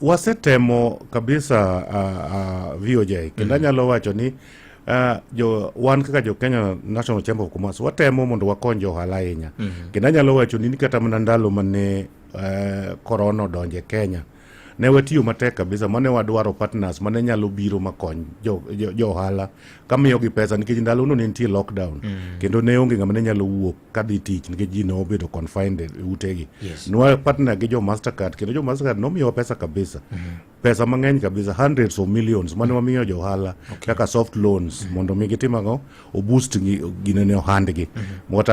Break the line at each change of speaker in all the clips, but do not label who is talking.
Wasetemo kabisa VOJ kendo anyalo wacho ni wan kaka jo Kenya National Chamber of Commerce watemo mondo wakony johala ahinya. Kendo anyalo wacho ni kata mana ndalo mane corona odonje Kenya ne watiyo matek kabisa mane wadwaro partners mane nyalo biro makony johala kamiyo gi pesa nikech ndalo no ne nitie lockdown kendo ne onge ngama ne nyalo wuok kadhi tich nikech ji no obedo confined utegi. Nwa partner gi jo Mastercard kendo jo Mastercard nomiyo pesa kabisa. Pesa mang'eny kabisa, hundreds of millions mane wamiyo johala kaka soft loans mondo mi gitimago o boost gine ne ohandgi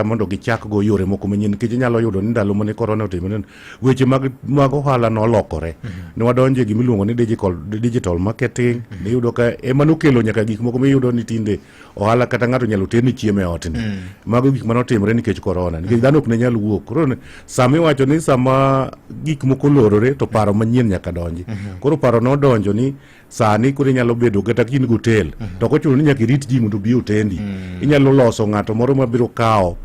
mondo gichak go yore moko manyien nikech nyalo yudo ni ndalo mane corona otimore weche mag ohala nolokore. Ne wadonje gima iluongo ni digital marketing ne yudo ka ema nokelo nyaka gik moko miyudo ni tinde ohala kata ng'ato nyalo terne chiemo e otni. Mago gik mane otimore nikech corona nikech dhano ok ne nyal wuok. Koro sama iwacho ni sama gik moko lorore to paro manyien nyaka donji. Koro paro nodonjo ni sani koro nyalo bedo kata kin gotel to kochuno ni nyaka irit ji mondo bi otendi. Inyalo loso ng'ato moro mabiro kawo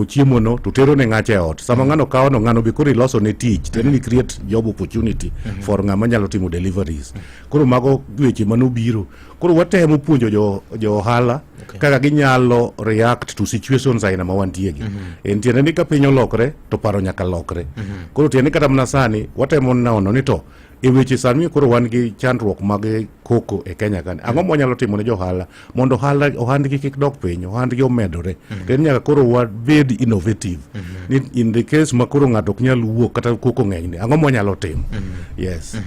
chiemo no to tero ne ng'acha e ot. Sama ng'ano kawo no ng'ano be koro iloso ne tich tendo ni create job opportunity for ng'ama nyalo timo deliveries. Koro mago weche manobiro. Koro watemo puonjo jo ohala kaka ginyalo react to situations aina ma wantiegi. Entiende ni ka piny olokre to paro nyaka lokre. Koro tiende kata mana sani watemo nono ni to e weche sani koro wan gi chandruok mag koko e Kenya kan. Ang'o mwanyalo timo ne johala mondo ohandgi kik dok piny, ohandgi omedore. Kendo nyaka koro wabed innovative. In the case ma koro ng'ato ok nyal wuok kata koko ng'enyne, ang'o mwanyalo timo? Yes.